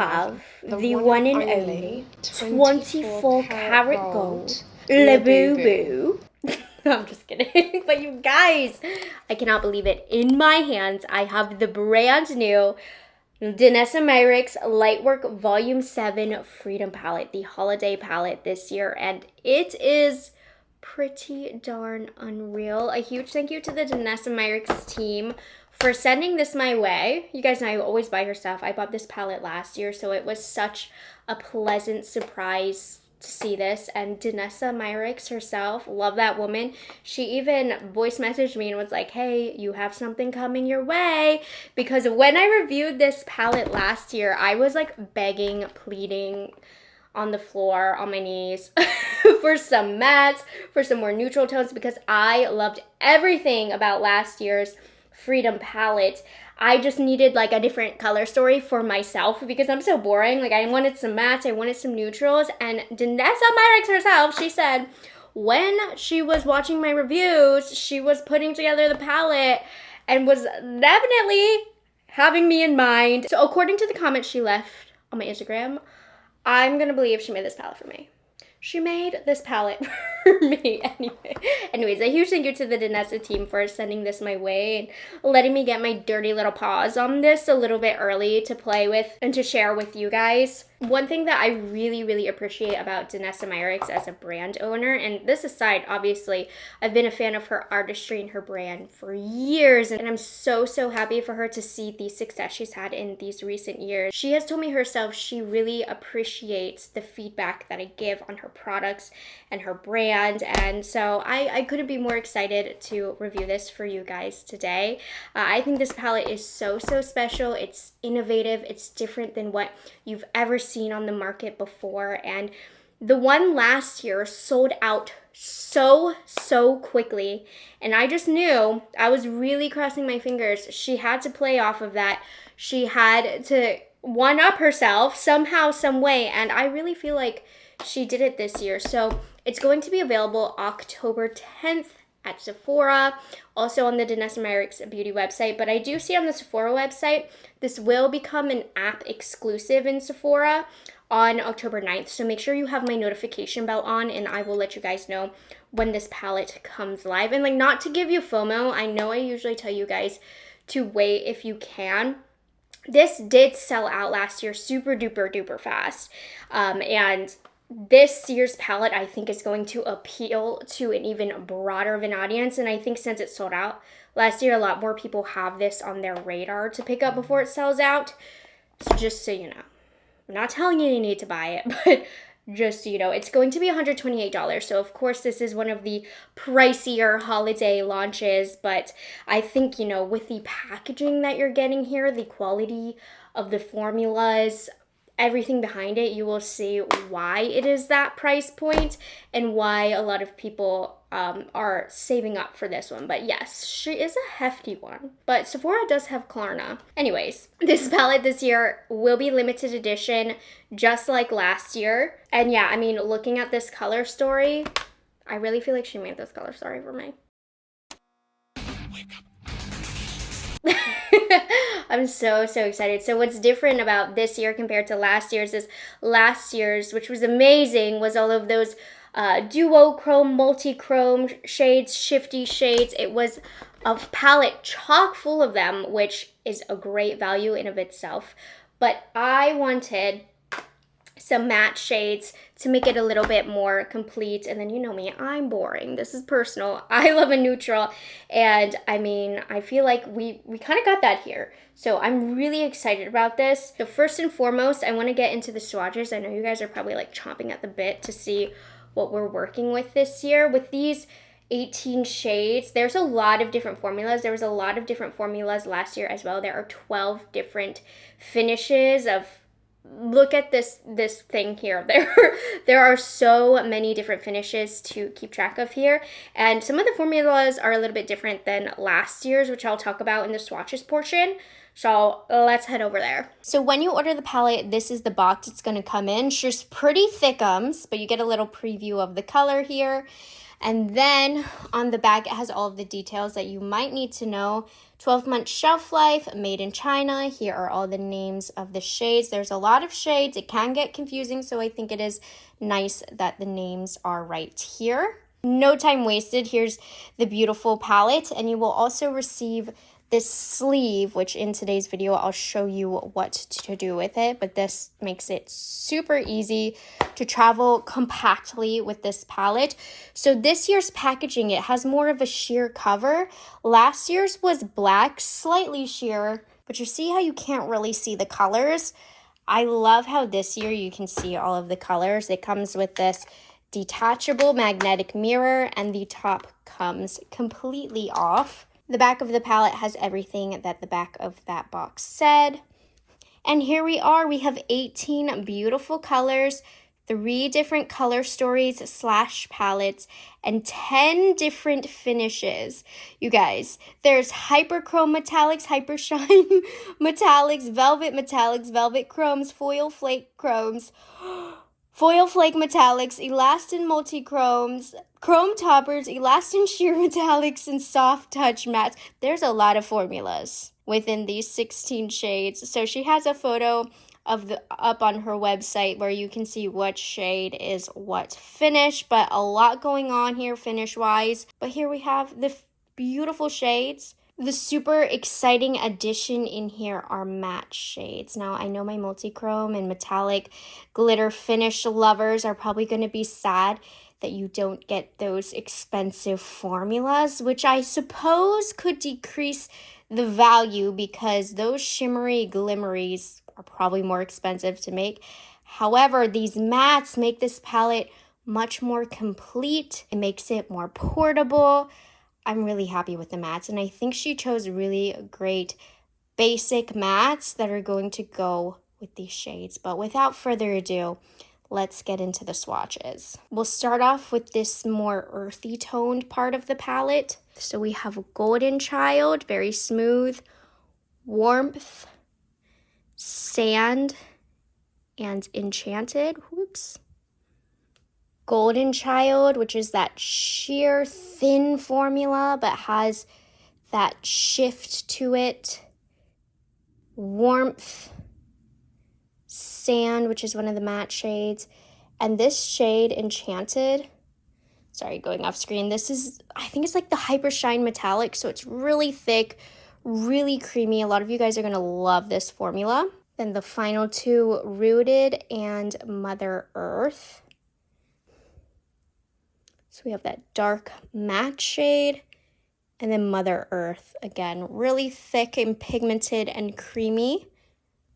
have the one and only 24 karat gold Labubu. I'm just kidding. But you guys, I cannot believe it. In my hands, I have the brand new DANESSA MYRICKS Lightwork Volume 7 Freedom Palette, the holiday palette this year. And it is pretty darn unreal. A huge thank you to the DANESSA MYRICKS team for sending this my way. You guys know I always buy her stuff. I bought this palette last year, so it was such a pleasant surprise to see this. And DANESSA MYRICKS herself, love that woman. She even voice messaged me and was like, hey, you have something coming your way. Because when I reviewed this palette last year, I was like begging, pleading on the floor, on my knees for some mattes, for some more neutral tones, because I loved everything about last year's Freedom palette. I just needed like a different color story for myself because I'm so boring. Like I wanted some mattes, I wanted some neutrals, and DANESSA MYRICKS herself, she said when she was watching my reviews, she was putting together the palette and was definitely having me in mind. So according to the comments she left on my Instagram, I'm gonna believe she made this palette for me. She made this palette for me anyway. Anyways, a huge thank you to the DANESSA team for sending this my way and letting me get my dirty little paws on this a little bit early to play with and to share with you guys. One thing that I really, really appreciate about DANESSA MYRICKS as a brand owner, and this aside, obviously, I've been a fan of her artistry and her brand for years, and I'm so, so happy for her to see the success she's had in these recent years. She has told me herself she really appreciates the feedback that I give on her products and her brand, and so I couldn't be more excited to review this for you guys today. I think this palette is so, so special. It's innovative. It's different than what you've ever seen on the market before, and the one last year sold out so quickly, and I just knew, I was really crossing my fingers, she had to play off of that. She had to one up herself somehow, some way, and I really feel like she did it this year. So it's going to be available October 10th at Sephora, also on the DANESSA MYRICKS beauty website. But I do see on the Sephora website, this will become an app exclusive in Sephora on October 9th. So make sure you have my notification bell on, and I will let you guys know when this palette comes live. And like, not to give you FOMO, I know I usually tell you guys to wait if you can. This did sell out last year super duper fast, and this year's palette, I think, is going to appeal to an even broader of an audience. And I think since it sold out last year, a lot more people have this on their radar to pick up before it sells out. So just so you know, I'm not telling you need to buy it, but just so you know, it's going to be $128. So of course, this is one of the pricier holiday launches, but I think, you know, with the packaging that you're getting here, the quality of the formulas, everything behind it, you will see why it is that price point and why a lot of people are saving up for this one. But yes, she is a hefty one. But Sephora does have Klarna. Anyways, this palette this year will be limited edition, just like last year. And yeah, I mean, looking at this color story, I really feel like she made this color story for me. Wake up. I'm so excited. So what's different about this year compared to last year's is last year's, which was amazing, was all of those duochrome, multi-chrome shades, shifty shades. It was a palette chock full of them, which is a great value in of itself. But I wanted some matte shades to make it a little bit more complete. And then, you know me, I'm boring. This is personal. I love a neutral. And I mean, I feel like we kind of got that here. So I'm really excited about this. So first and foremost, I want to get into the swatches. I know you guys are probably like chomping at the bit to see what we're working with this year. With these 18 shades, there's a lot of different formulas. There was a lot of different formulas last year as well. There are 12 different finishes of, look at this thing here. There are so many different finishes to keep track of here, and some of the formulas are a little bit different than last year's, which I'll talk about in the swatches portion. So let's head over there. So when you order the palette, this is the box it's going to come in. It's just pretty thickums, but you get a little preview of the color here. And then on the back, it has all of the details that you might need to know. 12-month shelf life, made in China. Here are all the names of the shades. There's a lot of shades. It can get confusing, so I think it is nice that the names are right here. No time wasted. Here's the beautiful palette, and you will also receive this sleeve, which in today's video, I'll show you what to do with it, but this makes it super easy to travel compactly with this palette. So this year's packaging, it has more of a sheer cover. Last year's was black, slightly sheer, but you see how you can't really see the colors? I love how this year you can see all of the colors. It comes with this detachable magnetic mirror, and the top comes completely off. The back of the palette has everything that the back of that box said. And here we are. We have 18 beautiful colors, 3 different color stories / palettes, and 10 different finishes. You guys, there's hyperchrome metallics, hypershine metallics, velvet chromes, foil flake chromes, foil flake metallics, elastin multi-chromes, chrome toppers, elastin sheer metallics, and soft touch mattes. There's a lot of formulas within these 16 shades. So she has a photo of up on her website where you can see what shade is what finish, but a lot going on here finish-wise. But here we have the beautiful shades. The super exciting addition in here are matte shades. Now, I know my multi-chrome and metallic glitter finish lovers are probably going to be sad that you don't get those expensive formulas, which I suppose could decrease the value because those shimmery glimmeries are probably more expensive to make. However, these mattes make this palette much more complete. It makes it more portable. I'm really happy with the mattes, and I think she chose really great basic mattes that are going to go with these shades. But without further ado, let's get into the swatches. We'll start off with this more earthy toned part of the palette. So we have Golden Child, very smooth, Warmth, Sand, and Enchanted. Whoops. Golden Child, which is that sheer thin formula but has that shift to it. Warmth, Sand, which is one of the matte shades, and this shade Enchanted, sorry, going off screen, this is, I think it's like the Hyper Shine Metallic, so it's really thick, really creamy. A lot of you guys are going to love this formula. Then the final two, Rooted and Mother Earth. So we have that dark matte shade, and then Mother Earth, again, really thick and pigmented and creamy.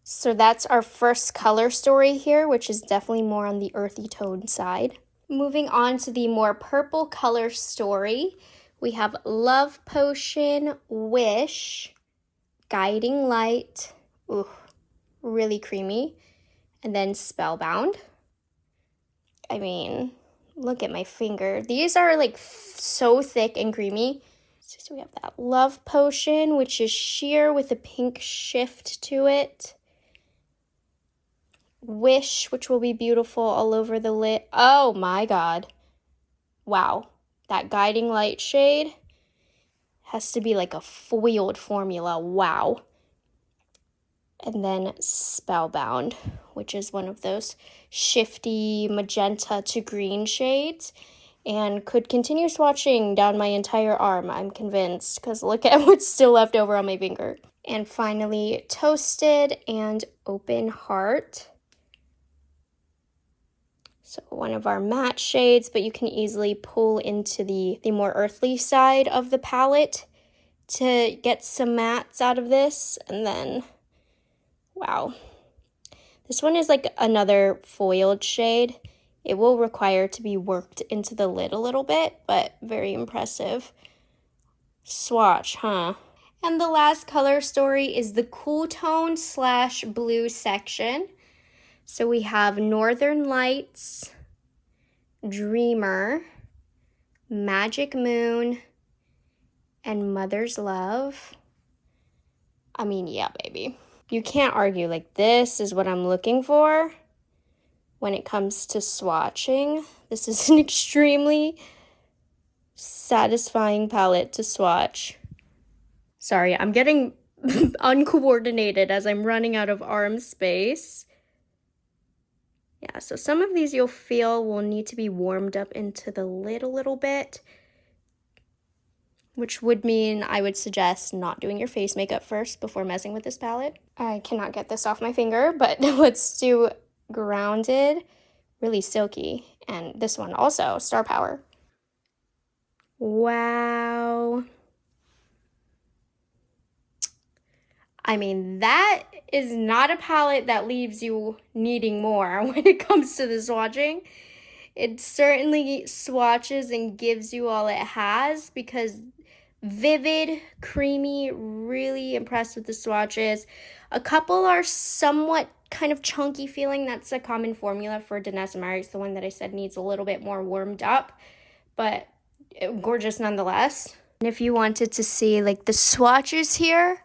So that's our first color story here, which is definitely more on the earthy tone side. Moving on to the more purple color story, we have Love Potion, Wish, Guiding Light, ooh, really creamy, and then Spellbound. I mean, look at my finger. These are like so thick and creamy. So we have that Love Potion, which is sheer with a pink shift to it. Wish, which will be beautiful all over the lid. Oh my God. Wow. That Guiding Light shade has to be like a foiled formula. Wow. And then Spellbound, which is one of those shifty magenta to green shades, and could continue swatching down my entire arm, I'm convinced, because look at what's still left over on my finger. And finally, Toasted and Open Heart. So one of our matte shades, but you can easily pull into the more earthly side of the palette to get some mattes out of this. And then, wow. This one is like another foiled shade. It will require to be worked into the lid a little bit, but very impressive swatch, huh? And the last color story is the cool tone / blue section. So we have Northern Lights, Dreamer, Magic Moon, and Mother's Love. I mean, yeah, baby. You can't argue, like, this is what I'm looking for when it comes to swatching. This is an extremely satisfying palette to swatch. Sorry, I'm getting uncoordinated as I'm running out of arm space. Yeah, so some of these you'll feel will need to be warmed up into the lid a little bit, which would mean I would suggest not doing your face makeup first before messing with this palette. I cannot get this off my finger, but let's do Grounded, really silky, and this one also, Star Power. Wow. I mean, that is not a palette that leaves you needing more when it comes to the swatching. It certainly swatches and gives you all it has because vivid, creamy, really impressed with the swatches. A couple are somewhat kind of chunky feeling. That's a common formula for DANESSA MYRICKS, the one that I said needs a little bit more warmed up, but gorgeous nonetheless. And if you wanted to see like the swatches here,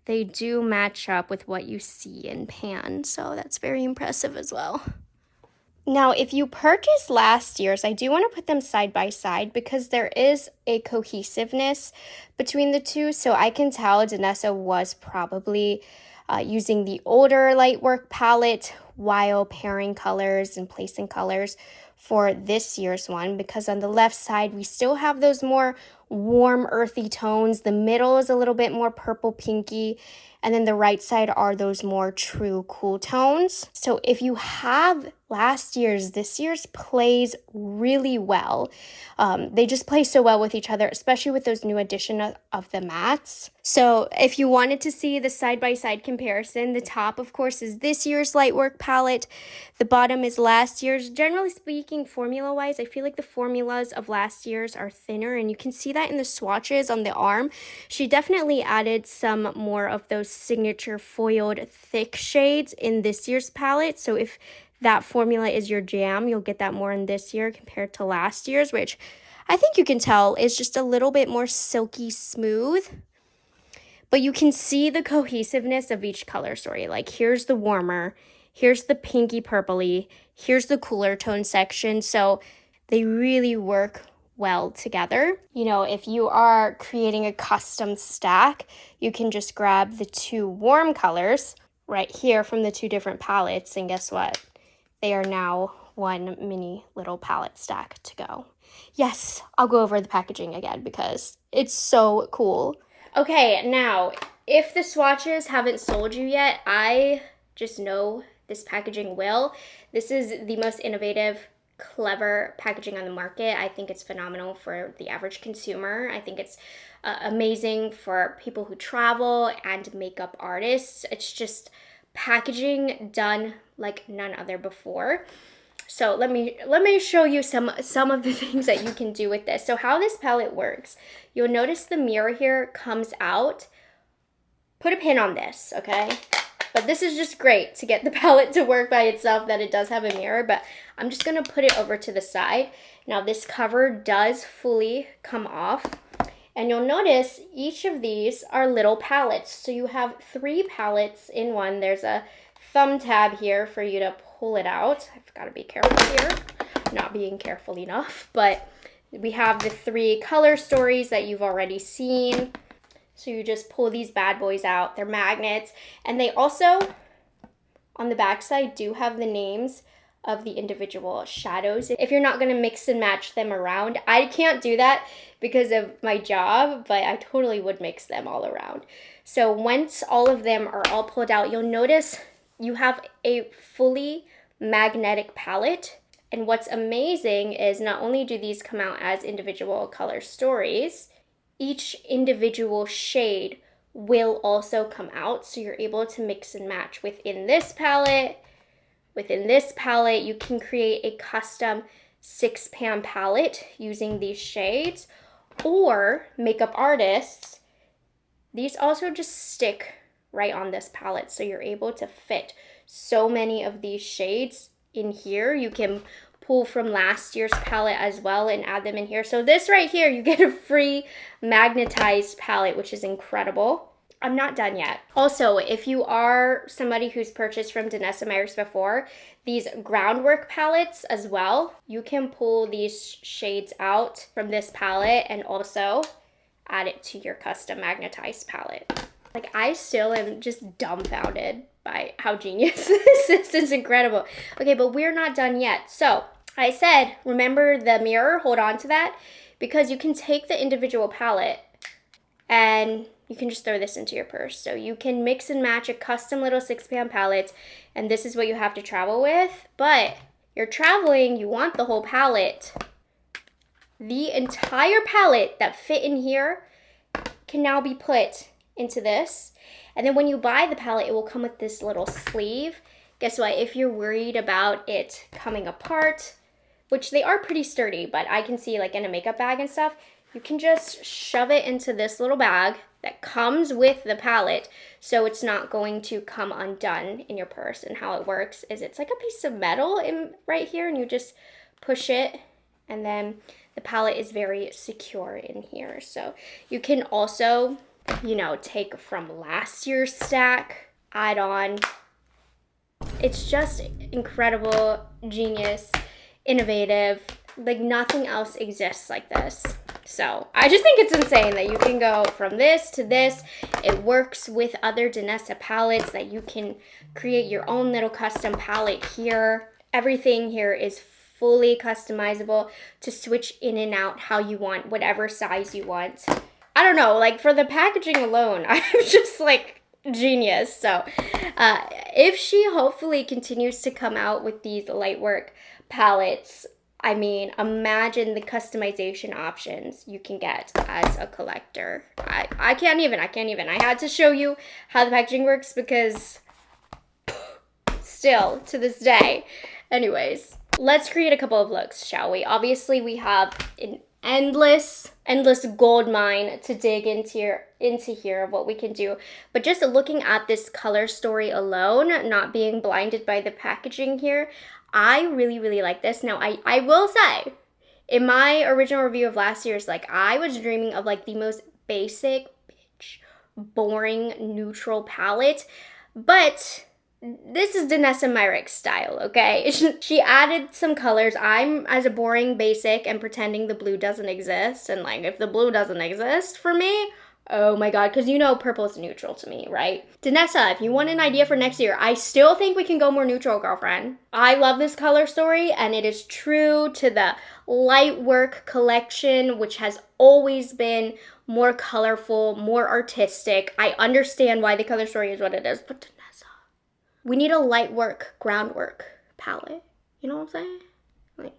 they do match up with what you see in pan, so that's very impressive as well. Now, if you purchased last year's, I do want to put them side by side because there is a cohesiveness between the two. So I can tell DANESSA was probably using the older Lightwork palette while pairing colors and placing colors for this year's one, because on the left side, we still have those more warm, earthy tones. The middle is a little bit more purple, pinky, and then the right side are those more true cool tones. So if you have last year's, this year's plays really well. They just play so well with each other, especially with those new addition of the mattes. So if you wanted to see the side-by-side comparison, the top, of course, is this year's Lightwork palette. The bottom is last year's. Generally speaking, formula-wise, I feel like the formulas of last year's are thinner, and you can see that in the swatches on the arm. She definitely added some more of those signature foiled thick shades in this year's palette. So if that formula is your jam, you'll get that more in this year compared to last year's, which I think you can tell is just a little bit more silky smooth. But you can see the cohesiveness of each color story. Like here's the warmer, here's the pinky purpley, here's the cooler tone section. So they really work well together. You know, if you are creating a custom stack, you can just grab the two warm colors right here from the two different palettes, and guess what? They are now one mini little palette stack to go. Yes, I'll go over the packaging again because it's so cool. Okay, now, if the swatches haven't sold you yet, I just know this packaging will. This is the most innovative, clever packaging on the market. I think it's phenomenal for the average consumer. I think it's amazing for people who travel and makeup artists. It's just packaging done like none other before. So let me show you some of the things that you can do with this. So how this palette works, you'll notice the mirror here comes out. Put a pin on this, okay? But this is just great to get the palette to work by itself, that it does have a mirror, but I'm just gonna put it over to the side. Now this cover does fully come off, and you'll notice each of these are little palettes. So you have 3 palettes in one. There's a thumb tab here for you to pull it out. I've got to be careful here, not being careful enough, but we have the 3 color stories that you've already seen. So you just pull these bad boys out. They're magnets, and they also, on the back side, do have the names of the individual shadows. If you're not going to mix and match them around, I can't do that because of my job, but I totally would mix them all around. So once all of them are all pulled out, you'll notice you have a fully magnetic palette. And what's amazing is not only do these come out as individual color stories, each individual shade will also come out. So you're able to mix and match within this palette. Within this palette, you can create a custom 6-pan palette using these shades. Or makeup artists, these also just stick right on this palette, so you're able to fit so many of these shades in here. You can pull from last year's palette as well and add them in here. So this right here, you get a free magnetized palette, which is incredible. I'm not done yet. Also, if you are somebody who's purchased from DANESSA MYRICKS before, these groundwork palettes as well, you can pull these shades out from this palette and also add it to your custom magnetized palette. Like, I still am just dumbfounded by how genius this is. It's incredible. Okay, but we're not done yet. So I said, remember the mirror, hold on to that, because you can take the individual palette and you can just throw this into your purse. So you can mix and match a custom little 6-pan palette, and this is what you have to travel with. But you're traveling, you want the whole palette. The entire palette that fit in here can now be put into this. And then when you buy the palette, it will come with this little sleeve. Guess what? If you're worried about it coming apart, which they are pretty sturdy, but I can see like in a makeup bag and stuff, you can just shove it into this little bag that comes with the palette, so it's not going to come undone in your purse. And how it works is it's like a piece of metal in right here, and you just push it, and then the palette is very secure in here. So you can also, you know, take from last year's stack, add on. It's just incredible, genius, innovative. Like, nothing else exists like this. So I just think it's insane that you can go from this to this. It works with other DANESSA palettes, that you can create your own little custom palette here. Everything here is fully customizable to switch in and out how you want, whatever size you want. I don't know, like for the packaging alone, I'm just like genius. So if she hopefully continues to come out with these Lightwork palettes, I mean, imagine the customization options you can get as a collector. I can't even. I had to show you how the packaging works because still to this day. Anyways, let's create a couple of looks, shall we? Obviously, we have an endless gold mine to dig into here of what we can do. But just looking at this color story alone, not being blinded by the packaging here, I really like this. Now, I will say, in my original review of last year's, like, I was dreaming of like the most basic, boring, neutral palette, but this is DANESSA MYRICKS style, okay? She added some colors. I'm as a boring basic and pretending the blue doesn't exist, and like, if the blue doesn't exist for me, oh my god, because you know purple is neutral to me, right? DANESSA, if you want an idea for next year, I still think we can go more neutral, girlfriend. I love this color story, and it is true to the Lightwork collection, which has always been more colorful, more artistic. I understand why the color story is what it is, but DANESSA, we need a Lightwork groundwork palette. You know what I'm saying? Like,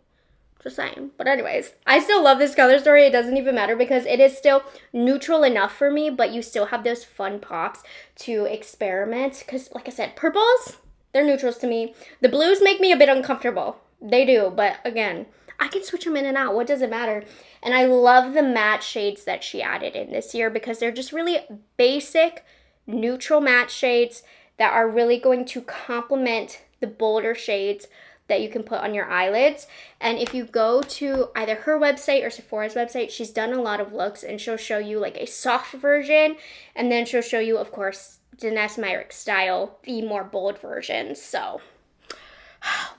just saying. But anyways, I still love this color story. It doesn't even matter because it is still neutral enough for me, but you still have those fun pops to experiment. Because like I said, purples, they're neutrals to me. The blues make me a bit uncomfortable. They do, but again, I can switch them in and out. What does it matter? And I love the matte shades that she added in this year because they're just really basic, neutral matte shades that are really going to complement the bolder shades that you can put on your eyelids. And if you go to either her website or Sephora's website, she's done a lot of looks, and she'll show you like a soft version, and then she'll show you, of course, DANESSA MYRICKS style, the more bold version. So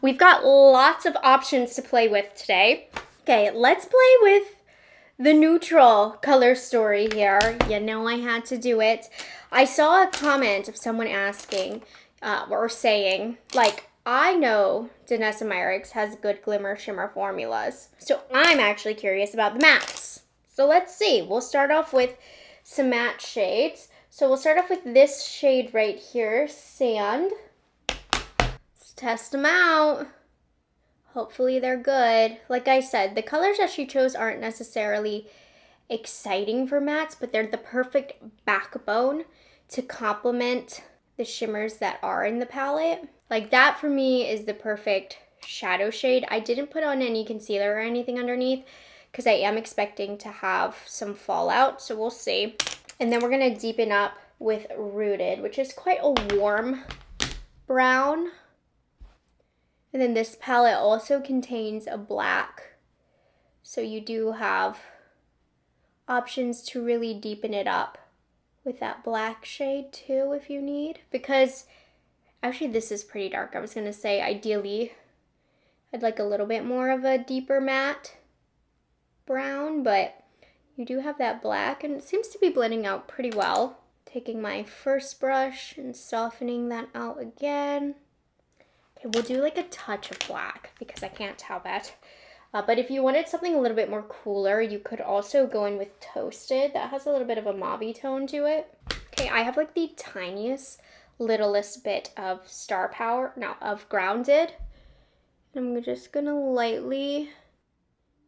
we've got lots of options to play with today. Okay, let's play with the neutral color story here. You know I had to do it. I saw a comment of someone asking or saying, like, I know DANESSA MYRICKS has good glimmer shimmer formulas, so I'm actually curious about the mattes. So let's see. We'll start off with some matte shades. So we'll start off with this shade right here, Sand. Let's test them out. Hopefully they're good. Like I said, the colors that she chose aren't necessarily exciting for mattes, but they're the perfect backbone to complement the shimmers that are in the palette. Like, that for me is the perfect shadow shade. I didn't put on any concealer or anything underneath because I am expecting to have some fallout, so we'll see. And then we're gonna deepen up with Rooted, which is quite a warm brown. And then this palette also contains a black, so you do have options to really deepen it up with that black shade too if you need, because actually this is pretty dark. I was gonna say ideally I'd like a little bit more of a deeper matte brown, but you do have that black and it seems to be blending out pretty well. Taking my first brush and softening that out again. Okay, we'll do like a touch of black because I can't tell that. But if you wanted something a little bit more cooler, you could also go in with Toasted. That has a little bit of a mauve tone to it. Okay, I have like the tiniest, littlest bit of Star Power, no, of Grounded. And I'm just gonna lightly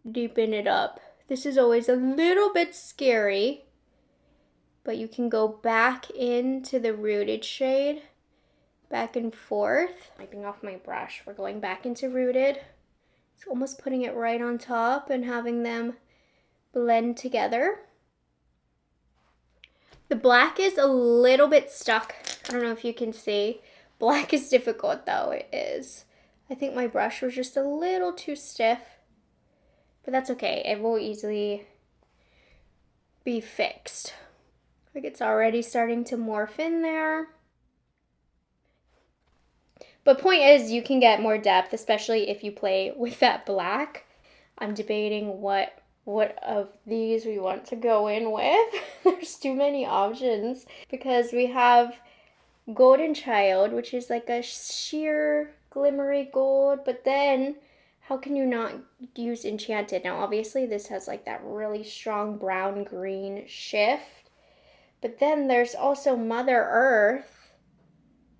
deepen it up. This is always a little bit scary, but you can go back into the Rooted shade, back and forth. Wiping off my brush, we're going back into Rooted. It's almost putting it right on top and having them blend together. The black is a little bit stuck. I don't know if you can see. Black is difficult though, it is. I think my brush was just a little too stiff, but that's okay. It will easily be fixed. Like it's already starting to morph in there. But point is, you can get more depth, especially if you play with that black. I'm debating what of these we want to go in with. There's too many options because we have Golden Child, which is like a sheer glimmery gold, but then how can you not use Enchanted? Now obviously this has like that really strong brown green shift, but then there's also Mother Earth,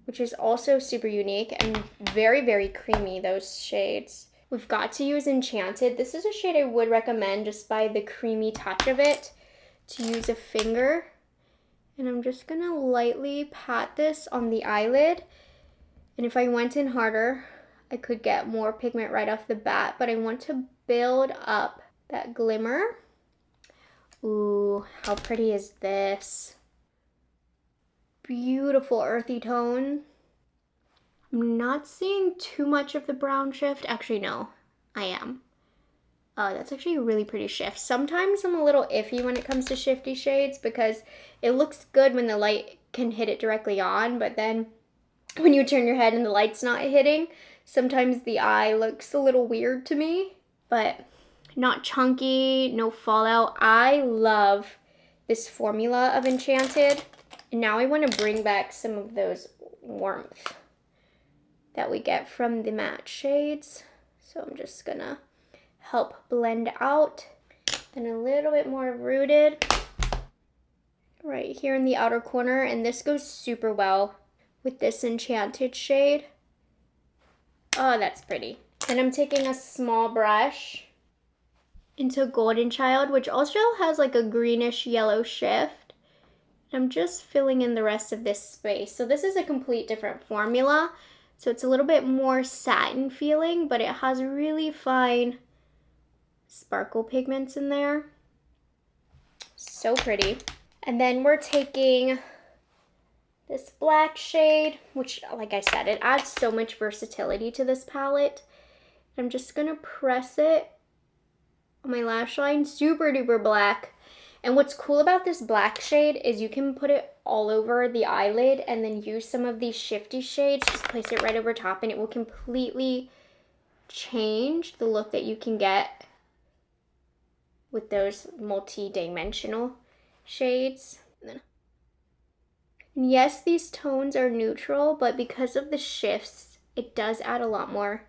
which is also super unique and very, very creamy, those shades. We've got to use Enchanted. This is a shade I would recommend just by the creamy touch of it to use a finger. And I'm just gonna lightly pat this on the eyelid. And if I went in harder, I could get more pigment right off the bat, but I want to build up that glimmer. Ooh, how pretty is this? Beautiful earthy tone. I'm not seeing too much of the brown shift. Actually, no, I am. That's actually a really pretty shift. Sometimes I'm a little iffy when it comes to shifty shades because it looks good when the light can hit it directly on, but then when you turn your head and the light's not hitting, sometimes the eye looks a little weird to me, but not chunky, no fallout. I love this formula of Enchanted. And now I want to bring back some of those warmth that we get from the matte shades. So I'm just gonna help blend out. Then a little bit more Rooted right here in the outer corner. And this goes super well with this Enchanted shade. Oh, that's pretty. Then I'm taking a small brush into Golden Child, which also has like a greenish yellow shift. I'm just filling in the rest of this space. So this is a complete different formula. So it's a little bit more satin feeling, but it has really fine sparkle pigments in there. So pretty. And then we're taking this black shade, which like I said, it adds so much versatility to this palette. I'm just gonna press it on my lash line, super duper black. And what's cool about this black shade is you can put it all over the eyelid and then use some of these shifty shades, just place it right over top and it will completely change the look that you can get with those multi-dimensional shades. And yes, these tones are neutral, but because of the shifts, it does add a lot more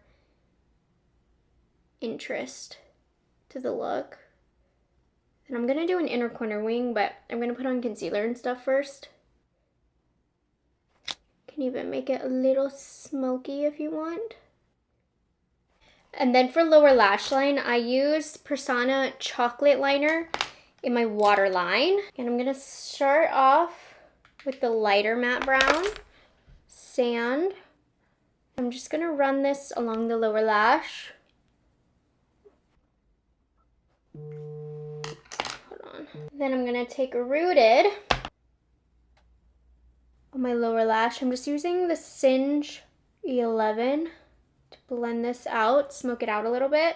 interest to the look. And I'm gonna do an inner corner wing, but I'm gonna put on concealer and stuff first. Can even make it a little smoky if you want. And then for lower lash line, I used Persona Chocolate Liner in my waterline. And I'm gonna start off with the lighter matte brown, Sand. I'm just gonna run this along the lower lash. Then I'm gonna take a Rooted on my lower lash. I'm just using the Singe E11 to blend this out, smoke it out a little bit.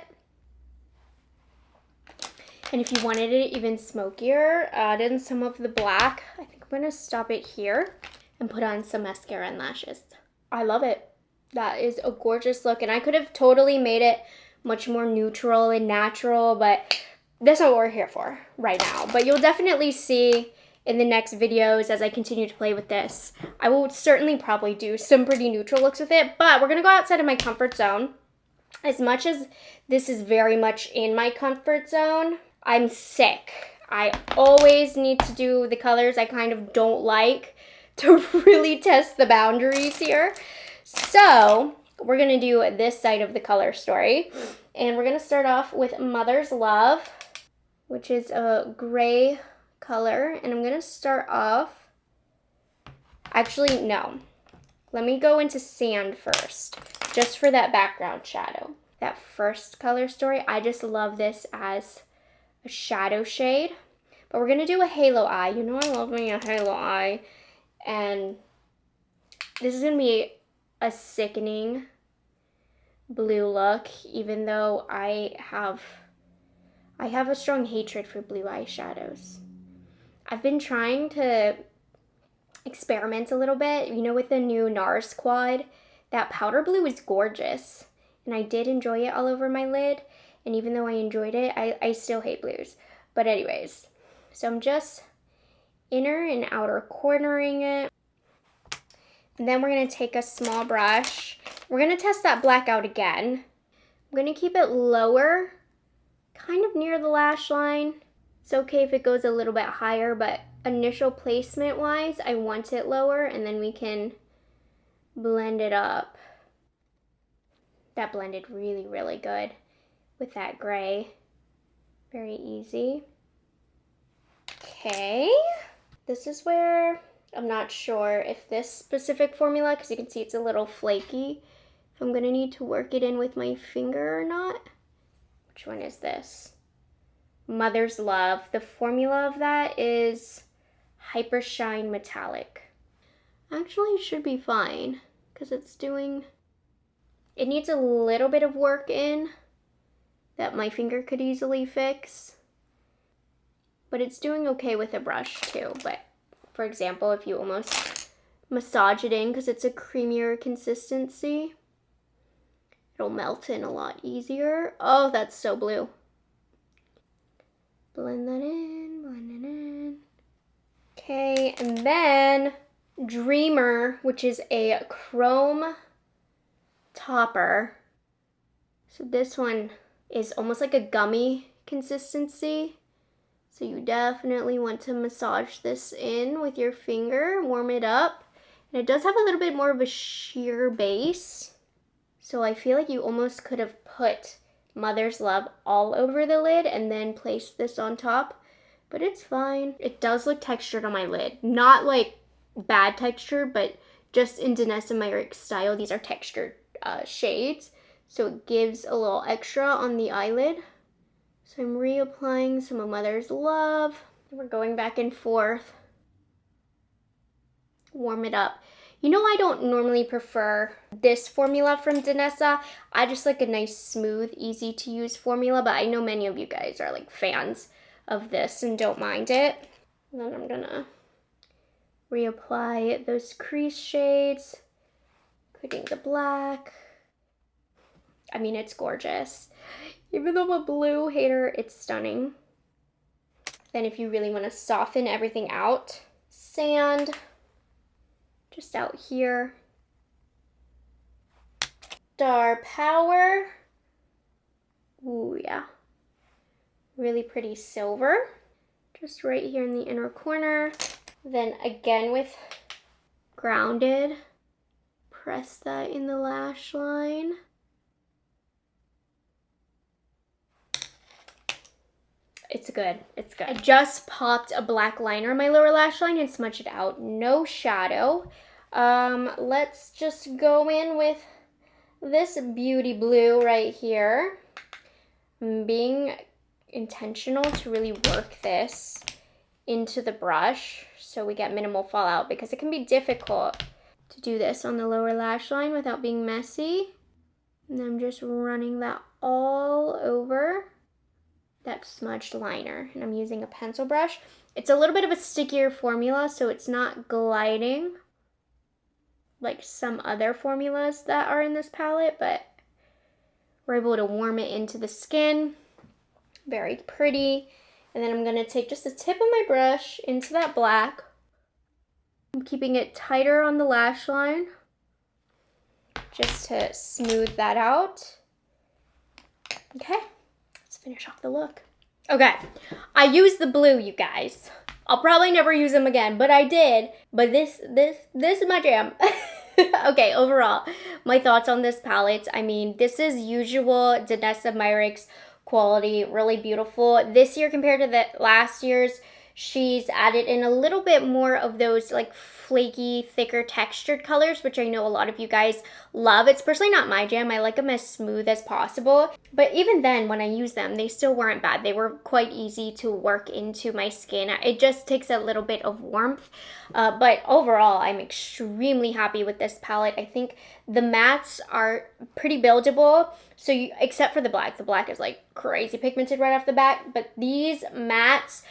And if you wanted it even smokier, add in some of the black. I think I'm gonna stop it here and put on some mascara and lashes. I love it. That is a gorgeous look, and I could have totally made it much more neutral and natural, but that's not what we're here for right now. But you'll definitely see in the next videos as I continue to play with this. I will certainly probably do some pretty neutral looks with it, but we're gonna go outside of my comfort zone. As much as this is very much in my comfort zone, I'm sick. I always need to do the colors I kind of don't like to really test the boundaries here. So we're gonna do this side of the color story. And we're gonna start off with Mother's Love, which is a gray color. And I'm gonna start off, actually, no. Let me go into Sand first, just for that background shadow. That first color story, I just love this as a shadow shade. But we're gonna do a halo eye. You know I love me a halo eye. And this is gonna be a sickening blue look, even though I have a strong hatred for blue eyeshadows. I've been trying to experiment a little bit, you know, with the new NARS quad. That powder blue is gorgeous, and I did enjoy it all over my lid, and even though I enjoyed it, I still hate blues. But anyways, so I'm just inner and outer cornering it. And then we're going to take a small brush. We're going to test that black out again. I'm going to keep it lower, kind of near the lash line. It's okay if it goes a little bit higher, but initial placement wise, I want it lower, and then we can blend it up. That blended really, really good with that gray. Very easy. Okay, this is where I'm not sure if this specific formula, because you can see it's a little flaky, if I'm gonna need to work it in with my finger or not. Which one is this? Mother's Love. The formula of that is Hyper Shine Metallic. Actually, it should be fine, because it needs a little bit of work in that my finger could easily fix. But it's doing okay with a brush too. But for example, if you almost massage it in, because it's a creamier consistency, it'll melt in a lot easier. Oh, that's so blue. Blend that in, blend it in. Okay, and then Dreamer, which is a chrome topper. So this one is almost like a gummy consistency. So you definitely want to massage this in with your finger, warm it up. And it does have a little bit more of a sheer base. So I feel like you almost could have put Mother's Love all over the lid and then placed this on top. But it's fine. It does look textured on my lid. Not like bad texture, but just in DANESSA MYRICKS style, these are textured shades. So it gives a little extra on the eyelid. So I'm reapplying some of Mother's Love. We're going back and forth. Warm it up. You know, I don't normally prefer this formula from DANESSA. I just like a nice, smooth, easy to use formula, but I know many of you guys are like fans of this and don't mind it. And then I'm gonna reapply those crease shades, including the black. I mean, it's gorgeous. Even though I'm a blue hater, it's stunning. Then if you really want to soften everything out, Sand, just out here. Star Power. Ooh, yeah. Really pretty silver. Just right here in the inner corner. Then again with Grounded, press that in the lash line. It's good, it's good. I just popped a black liner on my lower lash line and smudged it out. No shadow. Let's just go in with this beauty blue right here. I'm being intentional to really work this into the brush so we get minimal fallout, because it can be difficult to do this on the lower lash line without being messy. And I'm just running that all over. that smudged liner. And I'm using a pencil brush. It's a little bit of a stickier formula, so it's not gliding like some other formulas that are in this palette, but we're able to warm it into the skin. Very pretty. And then I'm going to take just the tip of my brush into that black. I'm keeping it tighter on the lash line just to smooth that out. Okay, let's finish off the look. Okay, I used the blue, you guys. I'll probably never use them again, but I did. But this is my jam. Okay, overall, my thoughts on this palette. I mean, this is usual DANESSA MYRICKS quality, really beautiful. This year compared to the last year's, she's added in a little bit more of those like flaky, thicker textured colors, which I know a lot of you guys love. It's personally not my jam. I like them as smooth as possible. But even then, when I use them, they still weren't bad. They were quite easy to work into my skin. It just takes a little bit of warmth. But overall, I'm extremely happy with this palette. I think the mattes are pretty buildable. So except for the black is like crazy pigmented right off the bat. But these mattes,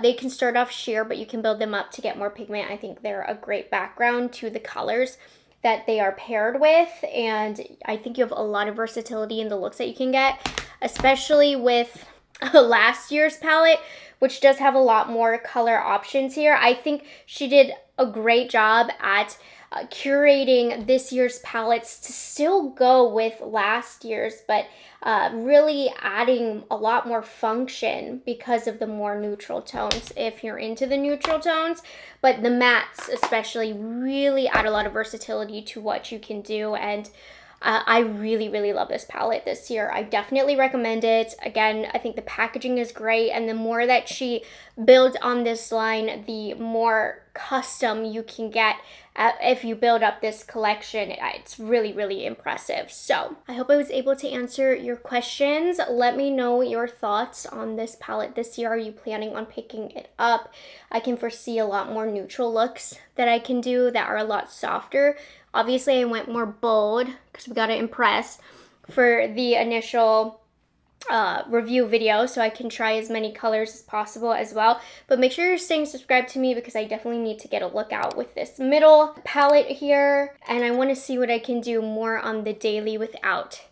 they can start off sheer, but you can build them up to get more pigment. I think they're a great background to the colors that they are paired with, and I think you have a lot of versatility in the looks that you can get, especially with last year's palette, which does have a lot more color options here. I think she did a great job at curating this year's palettes to still go with last year's, but really adding a lot more function because of the more neutral tones if you're into the neutral tones. But the mattes especially really add a lot of versatility to what you can do, and I really love this palette this year. I definitely recommend it. Again, I think the packaging is great, and the more that she builds on this line, the more custom you can get if you build up this collection. It's really impressive. So I hope I was able to answer your questions. Let me know your thoughts on this palette this year. Are you planning on picking it up? I can foresee a lot more neutral looks that I can do that are a lot softer. Obviously, I went more bold because we got to impress for the initial review video, so I can try as many colors as possible as well. But make sure you're staying subscribed to me because I definitely need to get a look out with this middle palette here. And I want to see what I can do more on the daily without,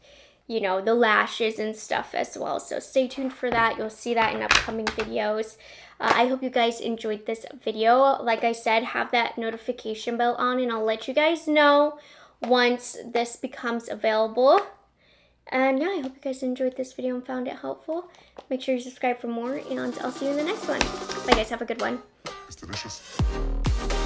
you know, the lashes and stuff as well. So stay tuned for that. You'll see that in upcoming videos. I hope you guys enjoyed this video. Like I said, have that notification bell on, and I'll let you guys know once this becomes available. And yeah, I hope you guys enjoyed this video and found it helpful. Make sure you subscribe for more, and I'll see you in the next one. Bye guys, have a good one. It's delicious.